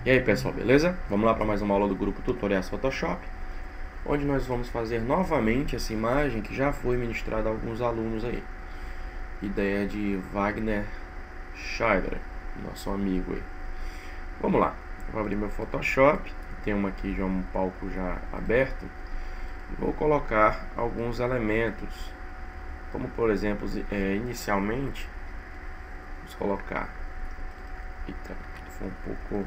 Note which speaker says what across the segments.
Speaker 1: E aí pessoal, beleza? Vamos lá para mais uma aula do grupo Tutoriais Photoshop, onde nós vamos fazer novamente essa imagem que já foi ministrada a alguns alunos aí. Ideia de Wagner Scheider, nosso amigo aí. Vamos lá, vou abrir meu Photoshop, tem aqui já um palco já aberto, e vou colocar alguns elementos, como por exemplo, inicialmente, vamos colocar, foi um pouco...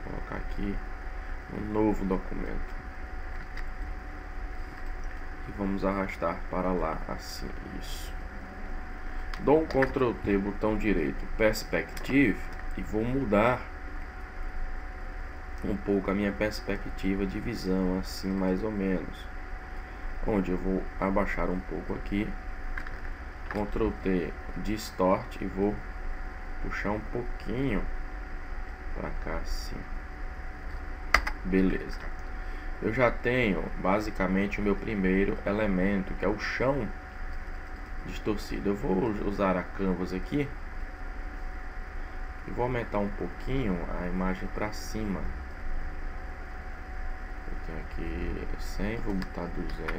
Speaker 1: Vou colocar aqui um novo documento e vamos arrastar para lá assim, isso. Dou um Ctrl T, botão direito, Perspective, e vou mudar um pouco a minha perspectiva de visão, assim mais ou menos, onde eu vou abaixar um pouco aqui, Ctrl T, Distort, e vou puxar um pouquinho para cá assim. Beleza. Eu já tenho basicamente o meu primeiro elemento, que é o chão distorcido. Eu vou usar a Canvas aqui e vou aumentar um pouquinho a imagem para cima. Eu tenho aqui 100, vou botar 200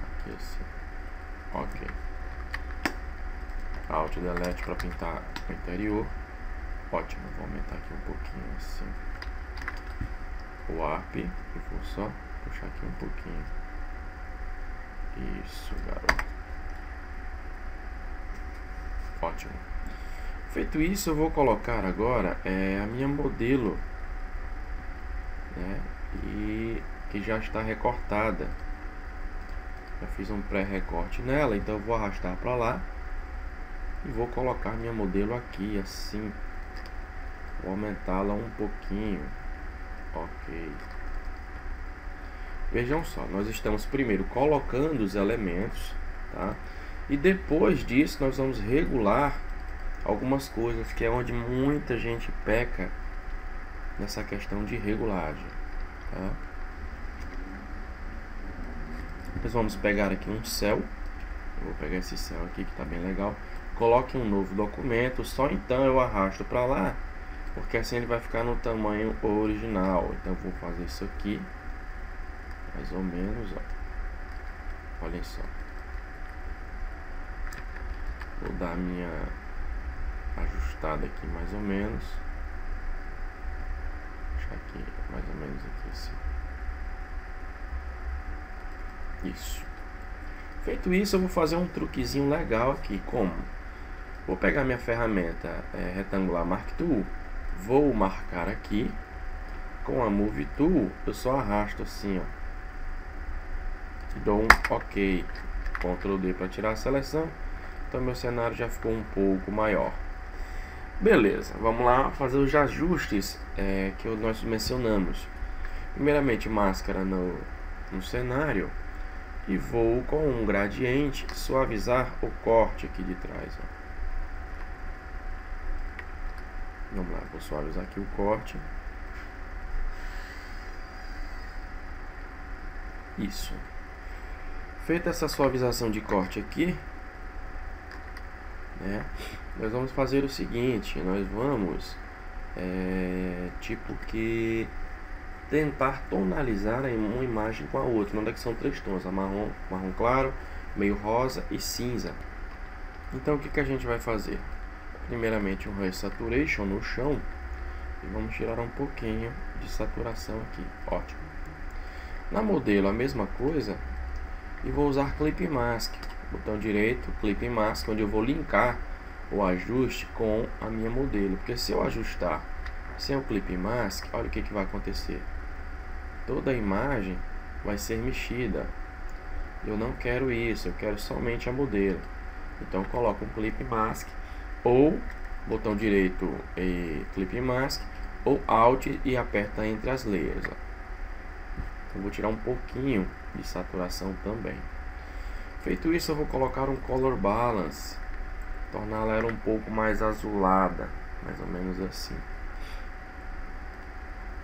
Speaker 1: aqui assim. Ok. Alt Delete para pintar o interior. Ótimo, vou aumentar aqui um pouquinho assim o Warp e vou só puxar aqui um pouquinho. Isso, garoto. Ótimo. Feito isso, eu vou colocar agora a minha modelo, né? E que já está recortada. Já fiz um pré-recorte nela, então eu vou arrastar para lá e vou colocar minha modelo aqui assim. Vou aumentá-la um pouquinho. Ok. Vejam só, nós estamos primeiro colocando os elementos, tá? E depois disso nós vamos regular algumas coisas, que é onde muita gente peca nessa questão de regulagem, tá? Nós vamos pegar aqui um céu. Eu vou pegar esse céu aqui que está bem legal. Coloque um novo documento, só então eu arrasto para lá, porque assim ele vai ficar no tamanho original. Então eu vou fazer isso aqui, mais ou menos, ó. Olhem só. Vou dar a minha ajustada aqui mais ou menos. Deixar aqui mais ou menos aqui assim. Isso. Feito isso, eu vou fazer um truquezinho legal aqui. Como? Vou pegar minha ferramenta retangular Mark Tool. Vou marcar aqui. Com a Move Tool, eu só arrasto assim, ó. E dou um OK. Ctrl D para tirar a seleção. Então meu cenário já ficou um pouco maior. Beleza, vamos lá fazer os ajustes que nós mencionamos. Primeiramente, máscara no cenário. E vou com um gradiente suavizar o corte aqui de trás, ó. Vamos lá, vou suavizar aqui o corte. Isso. Feita essa suavização de corte aqui, né, nós vamos fazer o seguinte: nós vamos tipo que tentar tonalizar uma imagem com a outra. Onde é que são três tons: a marrom claro, meio rosa e cinza. Então o que a gente vai fazer? Primeiramente um Hue Saturation no chão e vamos tirar um pouquinho de saturação aqui. Ótimo. Na modelo a mesma coisa, e vou usar Clip Mask, botão direito, Clip Mask, onde eu vou linkar o ajuste com a minha modelo, porque se eu ajustar sem o Clip Mask, olha o que vai acontecer. Toda a imagem vai ser mexida. Eu não quero isso, eu quero somente a modelo. Então coloco um Clip Mask, ou botão direito e Clip Mask, ou Alt e aperta entre as layers, ó. Eu vou tirar um pouquinho de saturação também. Feito isso, eu vou colocar um Color Balance, torná-la um pouco mais azulada, mais ou menos assim.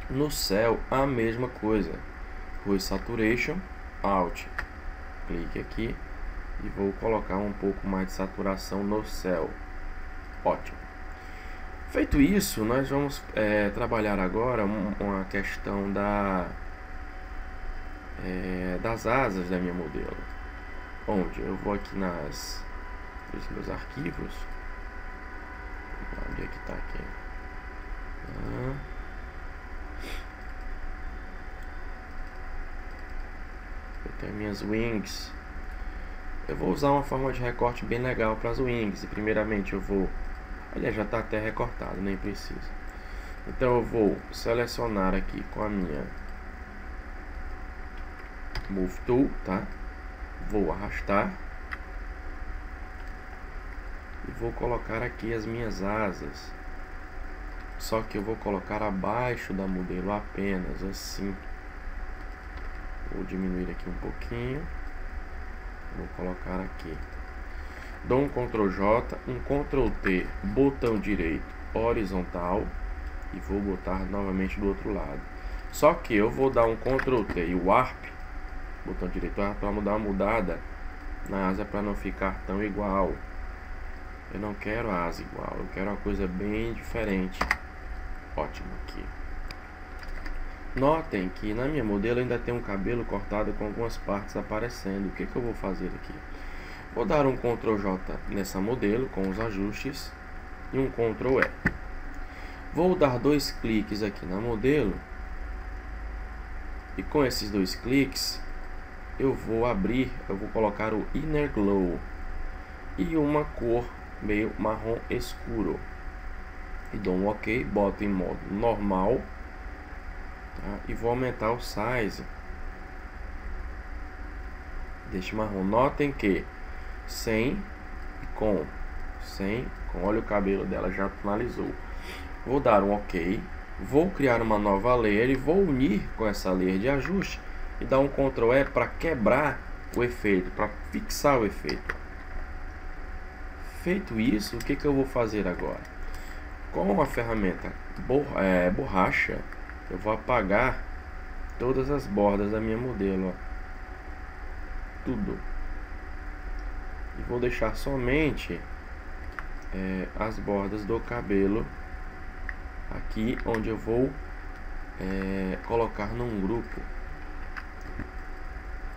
Speaker 1: No céu, a mesma coisa. Hue Saturation, Alt, clique aqui e vou colocar um pouco mais de saturação no céu. Ótimo. Feito isso, nós vamos trabalhar agora uma questão das asas da minha modelo. Onde eu vou aqui nos meus arquivos. Onde é que está aqui? Eu tenho minhas wings. Eu vou usar uma forma de recorte bem legal para as wings. E primeiramente eu vou... Aliás, já está até recortado, nem precisa. Então eu vou selecionar aqui com a minha Move Tool, tá? Vou arrastar. E vou colocar aqui as minhas asas. Só que eu vou colocar abaixo da modelo apenas, assim. Vou diminuir aqui um pouquinho. Vou colocar aqui. Dou um Ctrl J, um Ctrl T, botão direito horizontal. E vou botar novamente do outro lado. Só que eu vou dar um Ctrl T e o Warp, botão direito Warp, para dar uma mudada na asa para não ficar tão igual. Eu não quero a asa igual, eu quero uma coisa bem diferente. Ótimo aqui. Notem que na minha modelo ainda tem um cabelo cortado com algumas partes aparecendo. O que eu vou fazer aqui? Vou dar um Ctrl J nessa modelo com os ajustes e um Ctrl E. Vou dar 2 cliques aqui na modelo e com esses 2 cliques eu vou colocar o Inner Glow e uma cor meio marrom escuro. E dou um OK, boto em modo normal, tá? E vou aumentar o size deste marrom. Notem que sem, olha o cabelo dela já finalizou. Vou dar um OK, vou criar uma nova layer e vou unir com essa layer de ajuste e dar um Ctrl E para quebrar o efeito, para fixar o efeito. Feito isso, o que eu vou fazer agora? Com a ferramenta borracha, eu vou apagar todas as bordas da minha modelo, ó. Tudo. E vou deixar somente as bordas do cabelo aqui, onde eu vou colocar num grupo.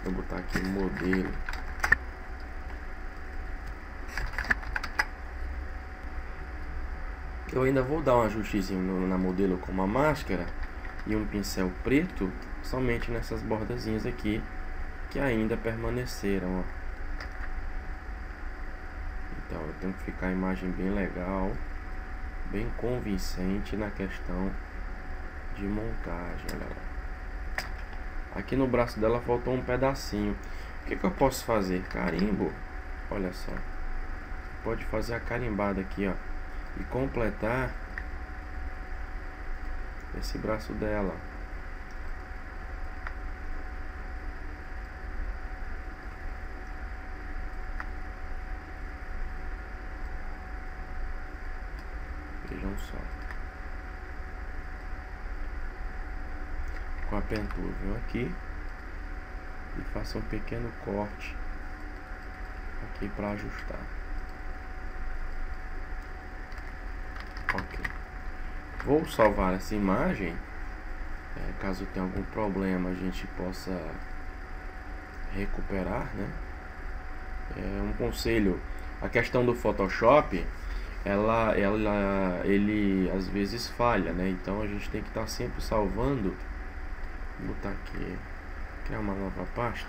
Speaker 1: Vou botar aqui modelo. Eu ainda vou dar um ajustezinho na modelo com uma máscara e um pincel preto, somente nessas bordazinhas aqui que ainda permaneceram, ó. Então eu tenho que ficar a imagem bem legal, bem convincente na questão de montagem. Olha lá. Aqui no braço dela faltou um pedacinho. O que eu posso fazer? Carimbo. Olha só. Pode fazer a carimbada aqui, ó, e completar esse braço dela. Vejam só. Com a pentura, venho aqui e faço um pequeno corte aqui para ajustar. Ok. Vou salvar essa imagem. Caso tenha algum problema, a gente possa recuperar, né? Um conselho: a questão do Photoshop, ele às vezes falha, né? Então a gente tem que estar sempre salvando. Vou botar aqui, criar uma nova pasta.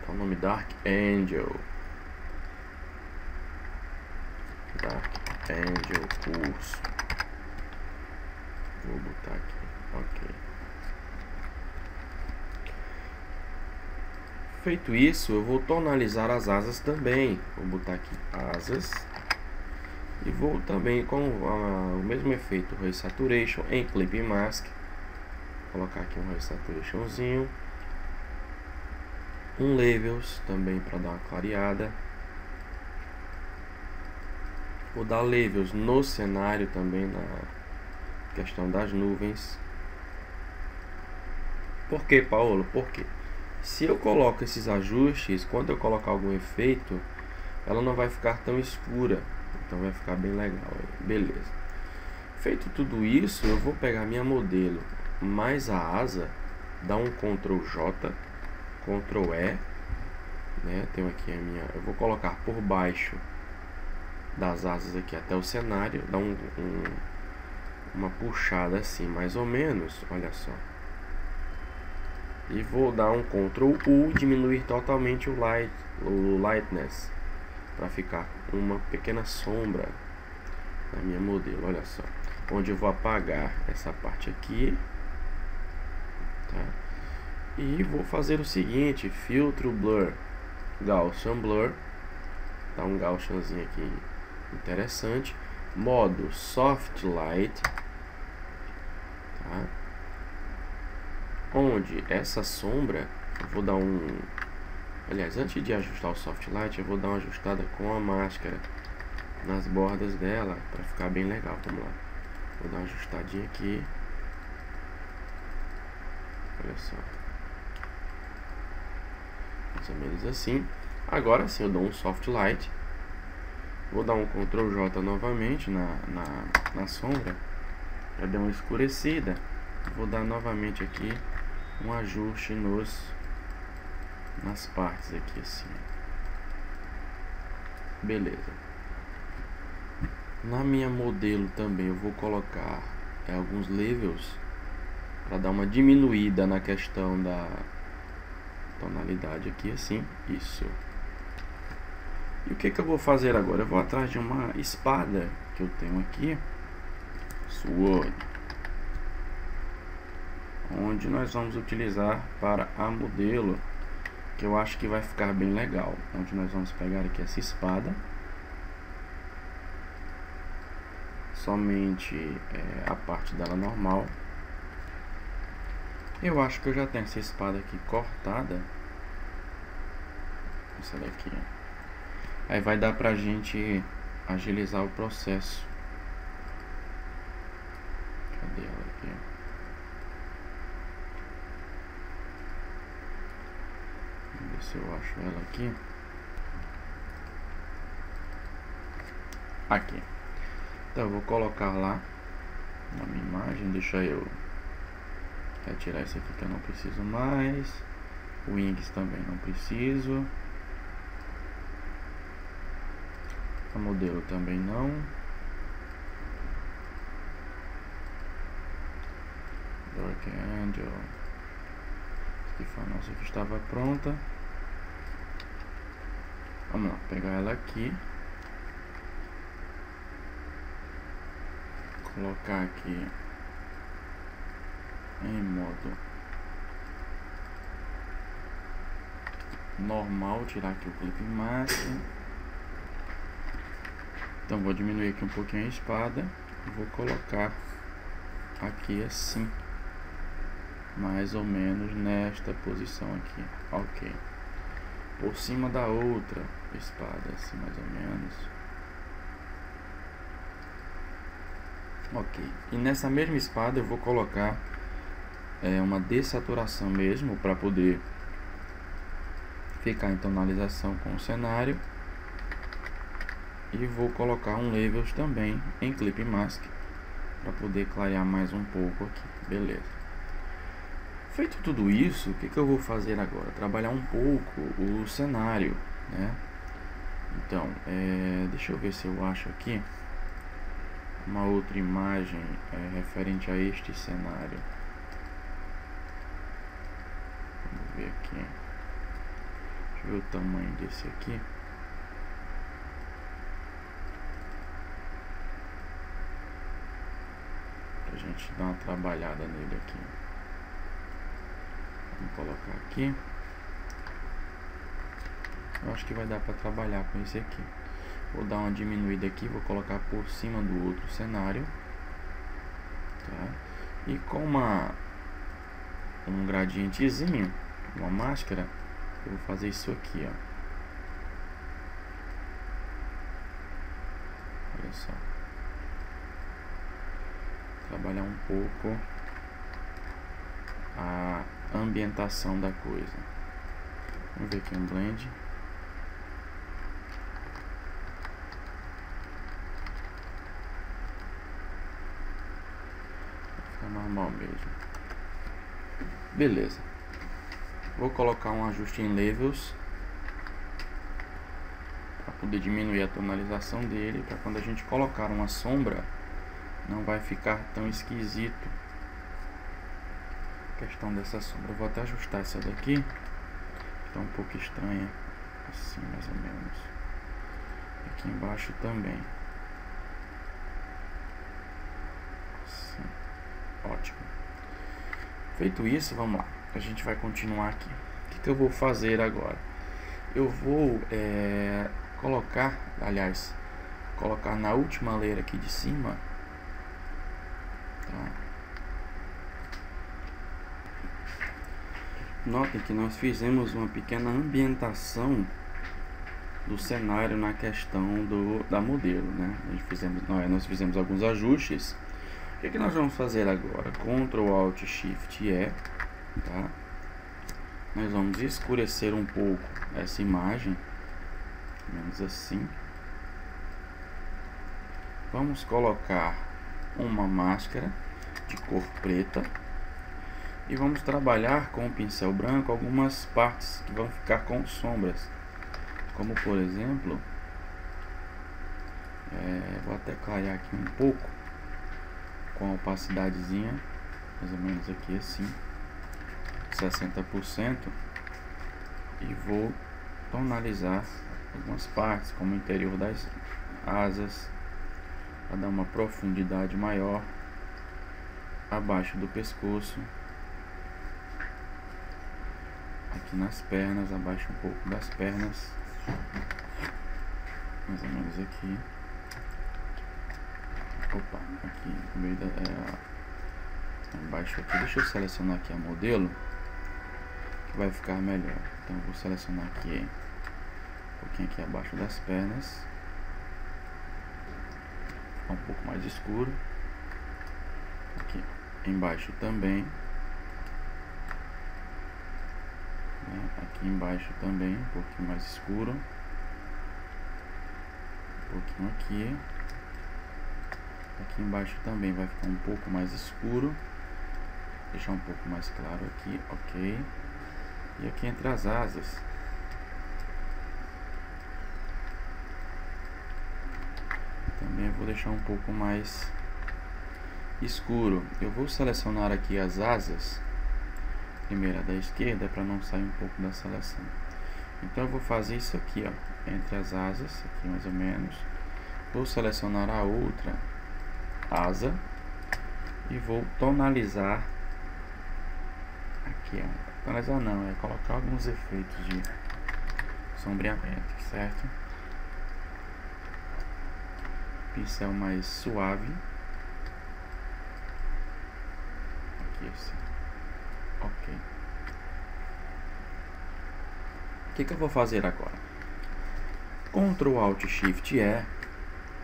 Speaker 1: Tá o nome Dark Angel. Dark Angel curso. Vou botar aqui. Ok. Feito isso, eu vou tonalizar as asas também. Vou botar aqui asas. E vou também com o mesmo efeito Ray Saturation em Clip Mask. Vou colocar aqui um Ray Saturationzinho. Um Levels também para dar uma clareada. Vou dar Levels no cenário também, na questão das nuvens. Por que, Paulo? Porque se eu coloco esses ajustes, quando eu colocar algum efeito, ela não vai ficar tão escura. Então vai ficar bem legal aí. Beleza. Feito tudo isso, eu vou pegar minha modelo mais a asa, dar um Ctrl J, Ctrl E, né? Tenho aqui a minha, eu vou colocar por baixo das asas aqui até o cenário, dar uma puxada assim, mais ou menos, olha só. E vou dar um Ctrl U, diminuir totalmente o lightness, para ficar uma pequena sombra na minha modelo, olha só. Onde eu vou apagar essa parte aqui, tá? E vou fazer o seguinte, filtro blur, Gaussian blur, dá um Gaussianzinho aqui interessante, modo soft light, tá? Onde essa sombra, eu vou dar aliás, antes de ajustar o soft light, eu vou dar uma ajustada com a máscara nas bordas dela, para ficar bem legal. Vamos lá, vou dar uma ajustadinha aqui, olha só, mais ou menos assim. Agora sim eu dou um soft light, vou dar um Ctrl J novamente na sombra, já deu uma escurecida. Vou dar novamente aqui um ajuste nas partes aqui assim, beleza. Na minha modelo também eu vou colocar alguns levels para dar uma diminuída na questão da tonalidade aqui assim, isso. E o que eu vou fazer agora? Eu vou atrás de uma espada que eu tenho aqui, Sword, onde nós vamos utilizar para a modelo, que eu acho que vai ficar bem legal. Onde nós vamos pegar aqui essa espada, somente a parte dela normal. Eu acho que eu já tenho essa espada aqui cortada, essa daqui. Aí vai dar pra gente agilizar o processo. Cadê ela aqui? Vamos ver se eu acho ela aqui. Aqui. Então eu vou colocar lá na minha imagem. Deixa eu retirar esse aqui que eu não preciso mais. Wings também não preciso. A modelo também não. Dark Angel. Aqui foi a nossa que estava pronta. Vamos lá, pegar ela aqui. Colocar aqui em modo normal, tirar aqui o clip mask. Então vou diminuir aqui um pouquinho a espada e vou colocar aqui assim, mais ou menos nesta posição aqui, ok. Por cima da outra espada, assim mais ou menos, ok. E nessa mesma espada eu vou colocar uma dessaturação mesmo, para poder ficar em tonalização com o cenário. E vou colocar um levels também em clip mask, para poder clarear mais um pouco aqui, beleza. Feito tudo isso, o que eu vou fazer agora? Trabalhar um pouco o cenário, né? Então, deixa eu ver se eu acho aqui uma outra imagem referente a este cenário. Vamos ver aqui. Deixa eu ver o tamanho desse aqui. Pra gente dar uma trabalhada nele aqui. Vamos colocar aqui. Eu acho que vai dar para trabalhar com esse aqui. Vou dar uma diminuída aqui, vou colocar por cima do outro cenário, tá? E com um gradientezinho, uma máscara, eu vou fazer isso aqui, ó. Olha só. Trabalhar um pouco a ambientação da coisa. Vamos ver aqui um blend.
Speaker 2: normal mesmo. Beleza. Vou colocar um ajuste em levels para poder diminuir a tonalização dele, para quando a gente colocar uma sombra não vai ficar tão esquisito. A questão dessa sombra, eu vou até ajustar essa daqui, que tá um pouco estranha, assim mais ou menos. Aqui embaixo também. Assim. Ótimo. Feito isso, vamos lá. A gente vai continuar aqui. O que eu vou fazer agora? Eu vou colocar na última layer aqui de cima, tá? Notem que nós fizemos uma pequena ambientação do cenário na questão da modelo, né? Nós fizemos alguns ajustes. O que nós vamos fazer agora? Ctrl Alt Shift E, tá? Nós vamos escurecer um pouco essa imagem, menos assim. Vamos colocar uma máscara de cor preta e vamos trabalhar com o pincel branco algumas partes que vão ficar com sombras, como por exemplo, vou até clarear aqui um pouco com a opacidadezinha, mais ou menos aqui assim, 60%, e vou tonalizar algumas partes, como o interior das asas, para dar uma profundidade maior, abaixo do pescoço, aqui nas pernas, abaixo um pouco das pernas, mais ou menos aqui. Opa, aqui no meio embaixo aqui. Deixa eu selecionar aqui a modelo, que vai ficar melhor. Então eu vou selecionar aqui um pouquinho aqui abaixo das pernas, ficar um pouco mais escuro. Aqui embaixo também, né? Aqui embaixo também um pouquinho mais escuro, um pouquinho aqui. Aqui embaixo também vai ficar um pouco mais escuro. Deixar um pouco mais claro aqui, ok. E aqui entre as asas, também vou deixar um pouco mais escuro. Eu vou selecionar aqui as asas, primeira da esquerda, para não sair um pouco da seleção. Então eu vou fazer isso aqui, ó, entre as asas, aqui mais ou menos. Vou selecionar a outra asa e vou tonalizar aqui, ó. Tonalizar não, é colocar alguns efeitos de sombreamento, certo? Pincel mais suave, aqui assim, ok. O que eu vou fazer agora? Ctrl Alt Shift E,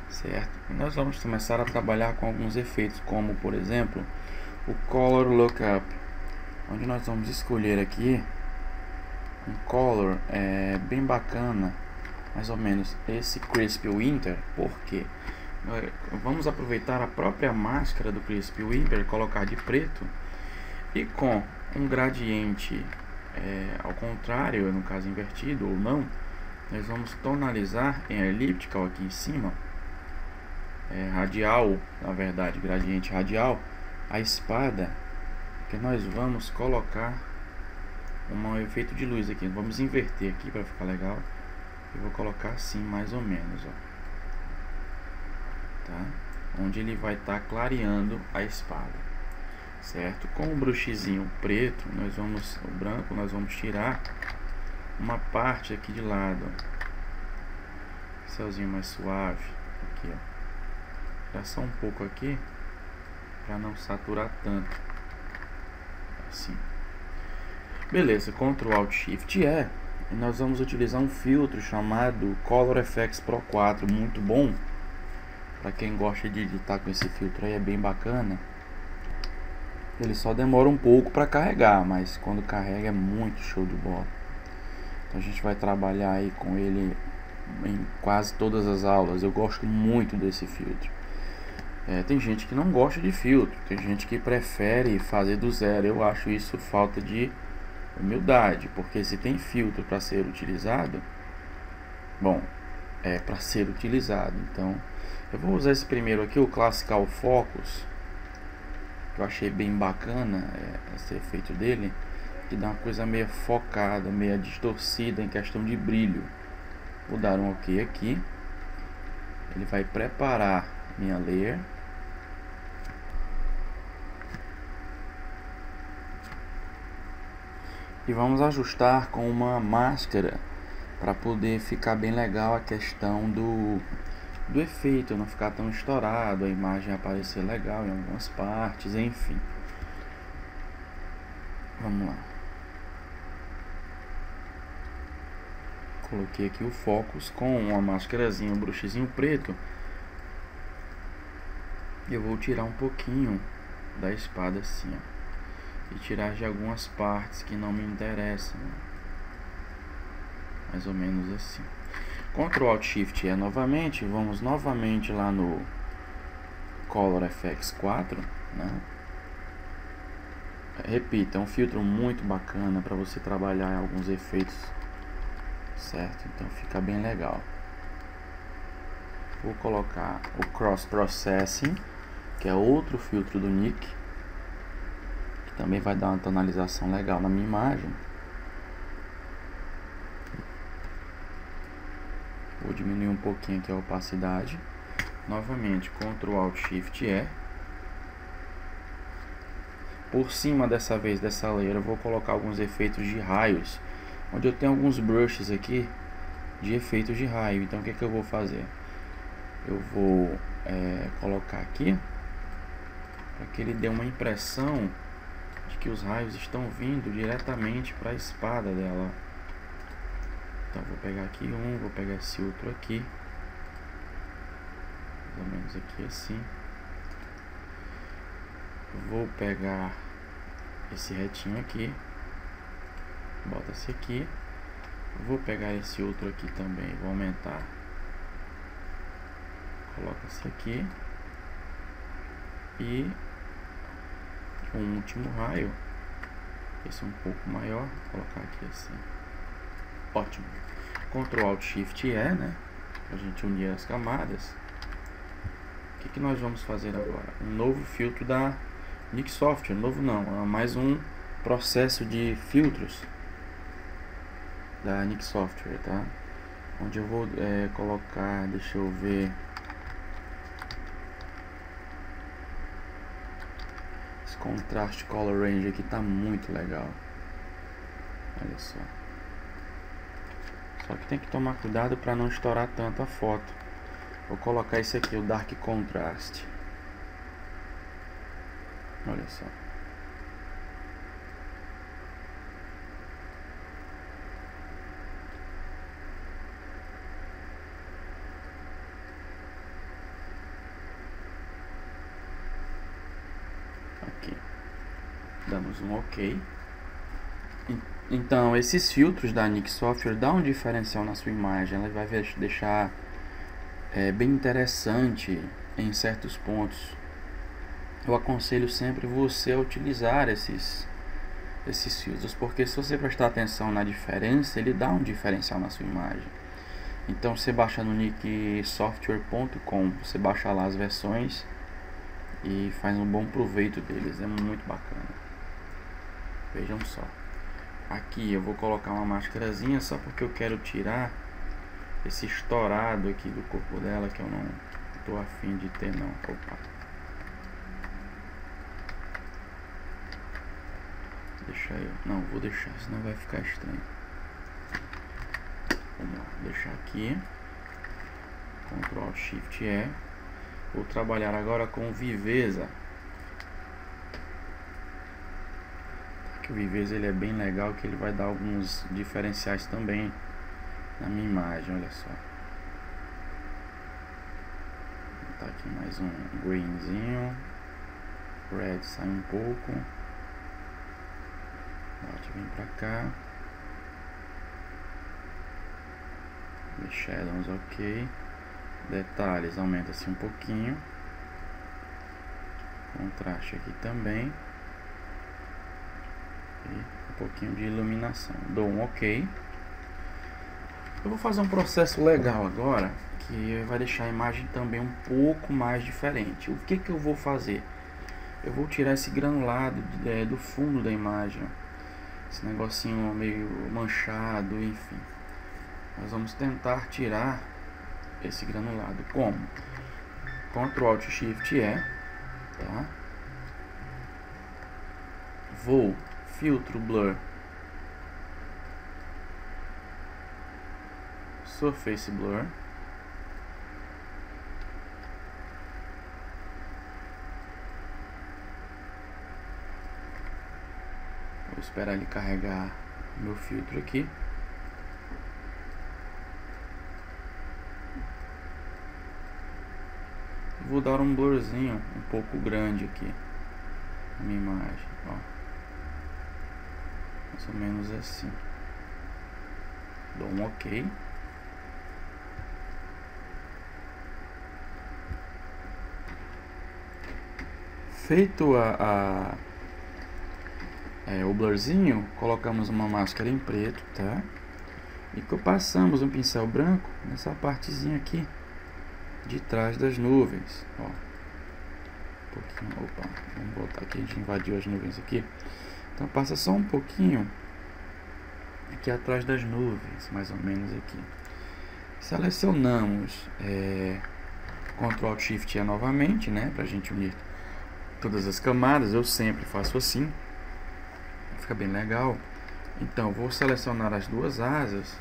Speaker 2: certo? E nós vamos começar a trabalhar com alguns efeitos, como por exemplo o Color Lookup, onde nós vamos escolher aqui um color bem bacana, mais ou menos esse Crisp Winter. Porque vamos aproveitar a própria máscara do Crisp Winter, colocar de preto e com um gradiente ao contrário, no caso invertido ou não, nós vamos tonalizar em elliptical aqui em cima, radial, na verdade, gradiente radial, a espada, que nós vamos colocar um efeito de luz aqui. Vamos inverter aqui para ficar legal. Eu vou colocar assim mais ou menos, ó, tá? Onde ele vai estar clareando a espada, certo? Com o brushzinho preto, o branco, nós vamos tirar uma parte aqui de lado, ó. Céuzinho mais suave aqui, ó. Já só um pouco aqui, para não saturar tanto, assim. Beleza, Ctrl Alt Shift E, e nós vamos utilizar um filtro chamado Color FX Pro 4, muito bom. Para quem gosta de editar com esse filtro aí, é bem bacana. Ele só demora um pouco para carregar, mas quando carrega é muito show de bola. Então a gente vai trabalhar aí com ele em quase todas as aulas. Eu gosto muito desse filtro. Tem gente que não gosta de filtro, tem gente que prefere fazer do zero. Eu acho isso falta de humildade, porque se tem filtro para ser utilizado, bom, é para ser utilizado. Então eu vou usar esse primeiro aqui, o Classical Focus, que eu achei bem bacana esse efeito dele, que dá uma coisa meio focada, meio distorcida em questão de brilho. Vou dar um OK aqui. Ele vai preparar minha layer. E vamos ajustar com uma máscara para poder ficar bem legal a questão do efeito, não ficar tão estourado, a imagem aparecer legal em algumas partes, enfim. Vamos lá. Coloquei aqui o Focus com uma máscarazinha, um brushzinho preto. E eu vou tirar um pouquinho da espada assim, ó, e tirar de algumas partes que não me interessam, mais ou menos assim. Ctrl Alt Shift E novamente, vamos novamente lá no Color Efex 4, né? Repita, é um filtro muito bacana para você trabalhar em alguns efeitos, certo? Então fica bem legal. Vou colocar o Cross Processing, que é outro filtro do Nik, que também vai dar uma tonalização legal na minha imagem. Vou diminuir um pouquinho aqui a opacidade. Novamente, Ctrl Alt Shift E. Por cima dessa vez dessa layer eu vou colocar alguns efeitos de raios, onde eu tenho alguns brushes aqui de efeitos de raio. Então o que eu vou fazer? Eu vou colocar aqui para que ele dê uma impressão de que os raios estão vindo diretamente para a espada dela. Então vou pegar aqui vou pegar esse outro aqui, mais ou menos aqui assim. Vou pegar esse retinho aqui, bota esse aqui. Vou pegar esse outro aqui também, vou aumentar, coloca esse aqui e um último raio, esse um pouco maior, vou colocar aqui assim. Ótimo. Ctrl Alt Shift E, né, pra gente unir as camadas. O que nós vamos fazer agora? Um novo filtro da Nik Software, novo não, é mais um processo de filtros da Nik Software, tá? Onde eu vou colocar, deixa eu ver, esse Contrast Color Range aqui tá muito legal. Olha só. Só que tem que tomar cuidado para não estourar tanto a foto. Vou colocar esse aqui, o Dark Contrast. Olha só. Aqui. Damos um OK. Então, esses filtros da Nik Software dão um diferencial na sua imagem. Ela vai deixar bem interessante em certos pontos. Eu aconselho sempre você a utilizar esses filtros, porque se você prestar atenção na diferença, ele dá um diferencial na sua imagem. Então você baixa no niksoftware.com, você baixa lá as versões e faz um bom proveito deles, é muito bacana. Vejam só. Aqui eu vou colocar uma máscarazinha só porque eu quero tirar esse estourado aqui do corpo dela, que eu não tô afim de ter não. Opa. Deixa eu... Não, vou deixar, senão vai ficar estranho. Vamos lá, deixar aqui. Ctrl Shift E. Vou trabalhar agora com Viveza. Que o Viveza ele é bem legal, que ele vai dar alguns diferenciais também na minha imagem, olha só. Vou botar aqui mais um greenzinho. Red sai um pouco. White vem pra cá. Shadows OK. Detalhes aumenta-se um pouquinho. Contraste aqui também. E um pouquinho de iluminação. Dou um OK. Eu vou fazer um processo legal agora, que vai deixar a imagem também um pouco mais diferente. O que eu vou fazer? Eu vou tirar esse granulado do fundo da imagem. Esse negocinho meio manchado, enfim. Nós vamos tentar tirar esse granulado. Como? Ctrl Alt Shift E, tá? Vou filtro blur, surface blur, vou esperar ele carregar meu filtro aqui. Vou dar um blurzinho um pouco grande aqui na minha imagem, ó. Mais ou menos assim. Dou um OK. Feito o blurzinho, colocamos uma máscara em preto, tá? E passamos um pincel branco nessa partezinha aqui de trás das nuvens, ó. Um pouquinho, opa, vamos voltar aqui, a gente invadiu as nuvens aqui. Então passa só um pouquinho aqui atrás das nuvens, mais ou menos aqui. Selecionamos Ctrl Alt Shift E novamente, né, pra gente unir todas as camadas. Eu sempre faço assim, fica bem legal. Então vou selecionar as duas asas,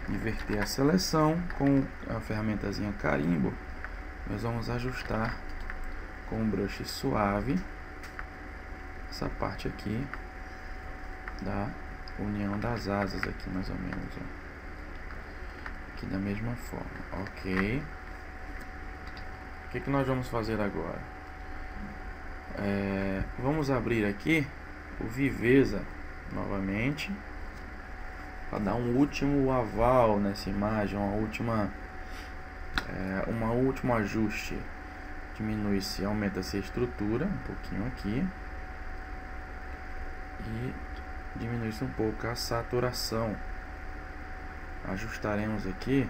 Speaker 2: inverter a seleção com a ferramentazinha carimbo. Nós vamos ajustar com um brush suave essa parte aqui da união das asas aqui, mais ou menos, ó. Aqui da mesma forma. OK. O que nós vamos fazer agora? Vamos abrir aqui o Viveza novamente para dar um último aval nessa imagem, um último ajuste. Diminui-se, aumenta-se a estrutura um pouquinho aqui e diminui-se um pouco a saturação. Ajustaremos aqui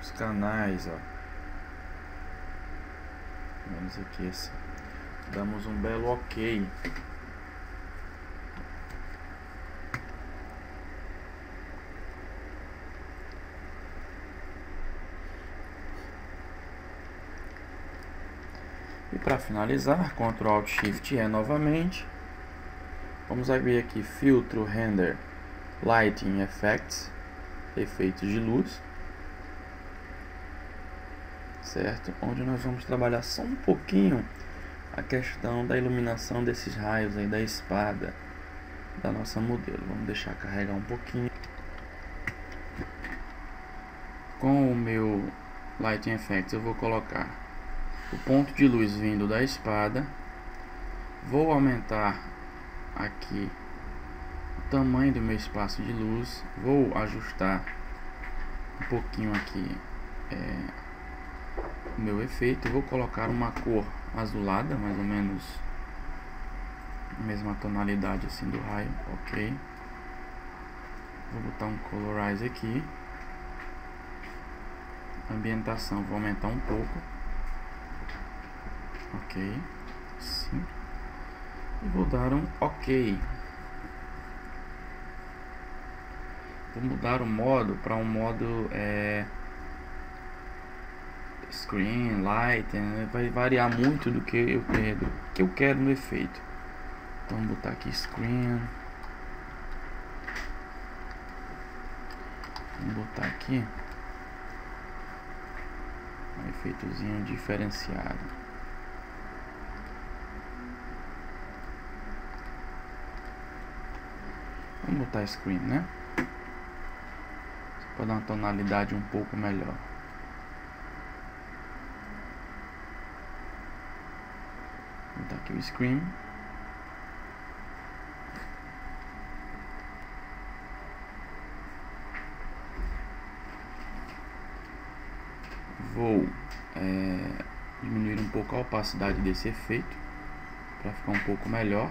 Speaker 2: os canais, ó, menos aqui assim. Damos um belo OK. E para finalizar, Ctrl Alt Shift E novamente. Vamos abrir aqui filtro render lighting effects, efeitos de luz, certo? Onde nós vamos trabalhar só um pouquinho a questão da iluminação desses raios aí da espada da nossa modelo. Vamos deixar carregar um pouquinho. Com o meu lighting effects eu vou colocar o ponto de luz vindo da espada. Vou aumentar aqui o tamanho do meu espaço de luz. Vou ajustar um pouquinho aqui o meu efeito. Vou colocar uma cor azulada, mais ou menos a mesma tonalidade assim do raio. OK. Vou botar um colorize aqui. Ambientação vou aumentar um pouco. OK. Sim. E vou dar um OK. Vou mudar o modo para um modo screen, light, né? Vai variar muito do que eu quero no efeito. Então vou botar aqui screen. Vou botar aqui um efeitozinho diferenciado. Vamos botar screen, né? Para dar uma tonalidade um pouco melhor. Vou botar aqui o screen. Vou diminuir um pouco a opacidade desse efeito para ficar um pouco melhor.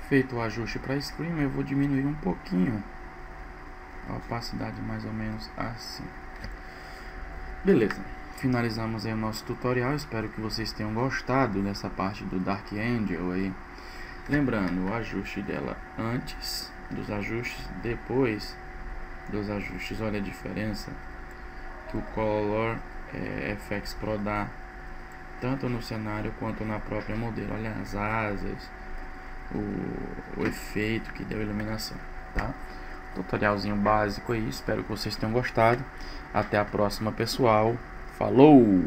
Speaker 2: Feito o ajuste para Scream, eu vou diminuir um pouquinho a opacidade, mais ou menos assim. Beleza, finalizamos aí o nosso tutorial. Espero que vocês tenham gostado dessa parte do Dark Angel aí. Lembrando, o ajuste dela antes dos ajustes, depois dos ajustes. Olha a diferença que o Color FX Pro dá, tanto no cenário quanto na própria modelo. Olha as asas, o efeito que deu a iluminação, tá? Tutorialzinho básico aí, espero que vocês tenham gostado. Até a próxima, pessoal. Falou!